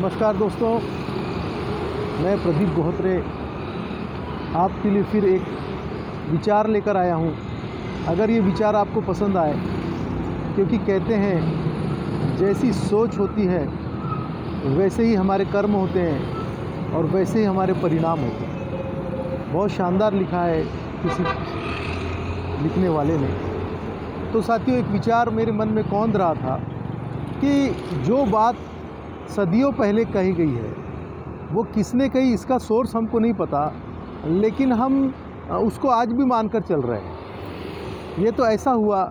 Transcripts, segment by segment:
नमस्कार दोस्तों, मैं प्रदीप गोहत्रे आपके लिए फिर एक विचार लेकर आया हूँ। अगर ये विचार आपको पसंद आए, क्योंकि कहते हैं जैसी सोच होती है वैसे ही हमारे कर्म होते हैं और वैसे ही हमारे परिणाम होते हैं। बहुत शानदार लिखा है किसी लिखने वाले ने। तो साथियों, एक विचार मेरे मन में कौंध रहा था कि जो बात सदियों पहले कही गई है वो किसने कही, इसका सोर्स हमको नहीं पता, लेकिन हम उसको आज भी मानकर चल रहे हैं। ये तो ऐसा हुआ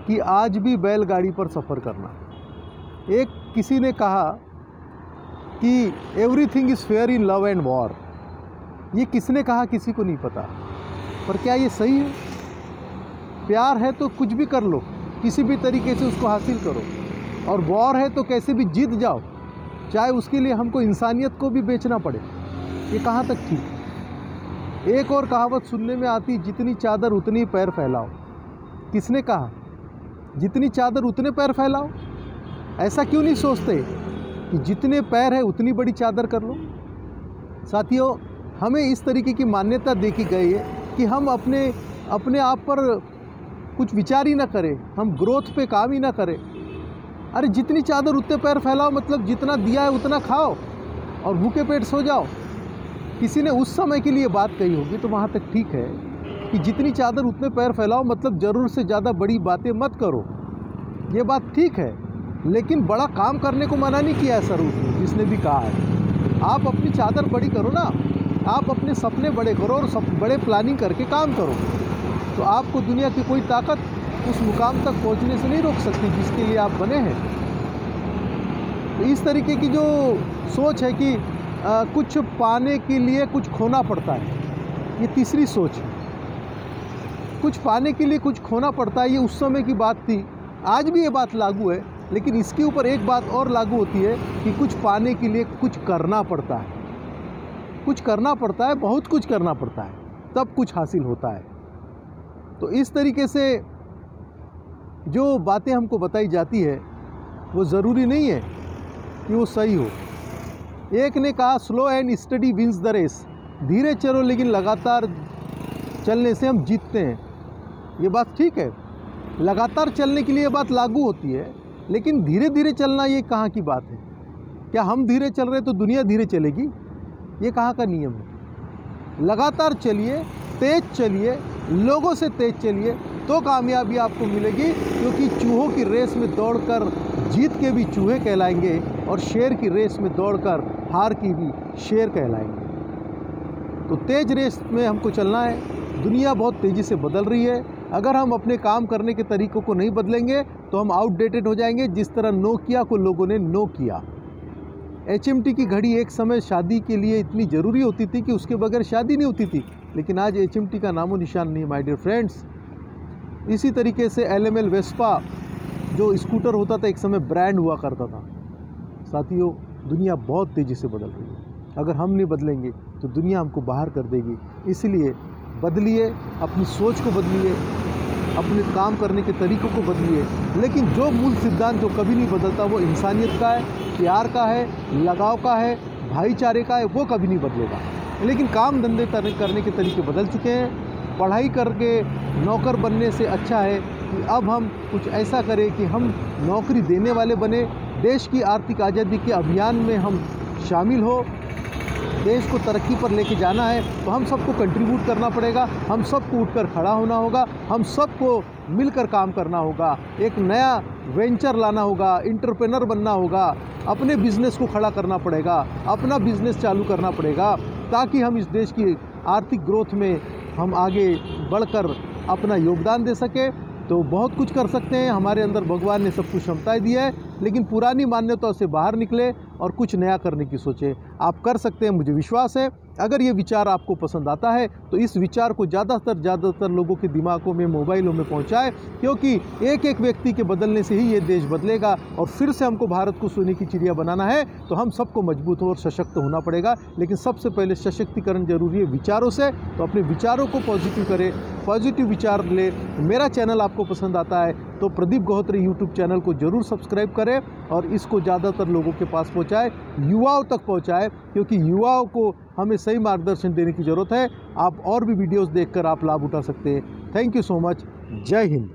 कि आज भी बैलगाड़ी पर सफ़र करना। एक किसी ने कहा कि everything is fair in love and war. ये किसने कहा किसी को नहीं पता, पर क्या ये सही है? प्यार है तो कुछ भी कर लो, किसी भी तरीके से उसको हासिल करो, और वॉर है तो कैसे भी जीत जाओ, चाहे उसके लिए हमको इंसानियत को भी बेचना पड़े। ये कहाँ तक ठीक? एक और कहावत सुनने में आती, जितनी चादर उतनी पैर फैलाओ। किसने कहा? जितनी चादर उतने पैर फैलाओ। ऐसा क्यों नहीं सोचते कि जितने पैर है उतनी बड़ी चादर कर लो? साथियों, हमें इस तरीके की मान्यता देखी गई है कि हम अपने आप पर कुछ विचार ही ना करें, हम ग्रोथ पे काम ही ना करें। अरे जितनी चादर उतने पैर फैलाओ, मतलब जितना दिया है उतना खाओ और भूखे पेट सो जाओ। किसी ने उस समय के लिए बात कही होगी, तो वहाँ तक ठीक है कि जितनी चादर उतने पैर फैलाओ, मतलब ज़रूर से ज़्यादा बड़ी बातें मत करो। ये बात ठीक है, लेकिन बड़ा काम करने को मना नहीं किया है सर उसने, जिसने भी कहा है। आप अपनी चादर बड़ी करो ना, आप अपने सपने बड़े करो और बड़े प्लानिंग करके काम करो, तो आपको दुनिया की कोई ताकत उस मुकाम तक पहुंचने से नहीं रोक सकती जिसके लिए आप बने हैं। तो इस तरीके की जो सोच है कि कुछ पाने के लिए कुछ खोना पड़ता है, ये तीसरी सोच है। कुछ पाने के लिए कुछ खोना पड़ता है, ये उस समय की बात थी, आज भी ये बात लागू है, लेकिन इसके ऊपर एक बात और लागू होती है कि कुछ पाने के लिए कुछ करना पड़ता है। कुछ करना पड़ता है, बहुत कुछ करना पड़ता है, तब कुछ हासिल होता है। तो इस तरीके से जो बातें हमको बताई जाती है वो ज़रूरी नहीं है कि वो सही हो। एक ने कहा, slow and study wins the race. धीरे चलो लेकिन लगातार चलने से हम जीतते हैं। ये बात ठीक है, लगातार चलने के लिए ये बात लागू होती है, लेकिन धीरे धीरे चलना ये कहाँ की बात है? क्या हम धीरे चल रहे तो दुनिया धीरे चलेगी? ये कहाँ का नियम है? लगातार चलिए, तेज चलिए, लोगों से तेज चलिए, तो कामयाबी आपको मिलेगी। क्योंकि चूहों की रेस में दौड़कर जीत के भी चूहे कहलाएंगे और शेर की रेस में दौड़कर हार की भी शेर कहलाएंगे। तो तेज रेस में हमको चलना है। दुनिया बहुत तेज़ी से बदल रही है। अगर हम अपने काम करने के तरीक़ों को नहीं बदलेंगे तो हम आउटडेटेड हो जाएंगे, जिस तरह नोकिया को लोगों ने नो किया। HMT की घड़ी एक समय शादी के लिए इतनी ज़रूरी होती थी कि उसके बगैर शादी नहीं होती थी, लेकिन आज HMT का नामो निशान नहीं, माय डियर फ्रेंड्स। इसी तरीके से LML वेस्पा जो स्कूटर होता था, एक समय ब्रांड हुआ करता था। साथियों, दुनिया बहुत तेज़ी से बदल रही है। अगर हम नहीं बदलेंगे तो दुनिया हमको बाहर कर देगी। इसलिए बदलिए, अपनी सोच को बदलिए, अपने काम करने के तरीक़ों को बदलिए। लेकिन जो मूल सिद्धांत जो कभी नहीं बदलता वो इंसानियत का है, प्यार का है, लगाव का है, भाईचारे का है, वो कभी नहीं बदलेगा। लेकिन काम धंधे करने के तरीके बदल चुके हैं। पढ़ाई करके नौकर बनने से अच्छा है कि अब हम कुछ ऐसा करें कि हम नौकरी देने वाले बने। देश की आर्थिक आज़ादी के अभियान में हम शामिल हो। देश को तरक्की पर लेके जाना है तो हम सबको कंट्रीब्यूट करना पड़ेगा, हम सबको उठकर खड़ा होना होगा, हम सबको मिलकर काम करना होगा, एक नया वेंचर लाना होगा, एंटरप्रेन्योर बनना होगा, अपने बिजनेस को खड़ा करना पड़ेगा, अपना बिजनेस चालू करना पड़ेगा, ताकि हम इस देश की आर्थिक ग्रोथ में हम आगे बढ़कर अपना योगदान दे सके। तो बहुत कुछ कर सकते हैं, हमारे अंदर भगवान ने सब कुछ क्षमताएँ दी है, लेकिन पुरानी मान्यताओं से बाहर निकले और कुछ नया करने की सोचें। आप कर सकते हैं, मुझे विश्वास है। अगर ये विचार आपको पसंद आता है तो इस विचार को ज़्यादातर लोगों के दिमागों में, मोबाइलों में पहुंचाएं, क्योंकि एक एक व्यक्ति के बदलने से ही ये देश बदलेगा। और फिर से हमको भारत को सोने की चिड़िया बनाना है तो हम सबको मजबूत और सशक्त होना पड़ेगा। लेकिन सबसे पहले सशक्तिकरण जरूरी है विचारों से। तो अपने विचारों को पॉजिटिव करें, पॉजिटिव विचार ले। मेरा चैनल आपको पसंद आता है तो प्रदीप गहोत्रे यूट्यूब चैनल को ज़रूर सब्सक्राइब करें और इसको ज़्यादातर लोगों के पास पहुंचाएं, युवाओं तक पहुंचाएं, क्योंकि युवाओं को हमें सही मार्गदर्शन देने की ज़रूरत है। आप और भी वीडियोस देखकर आप लाभ उठा सकते हैं। Thank you so much. जय हिंद।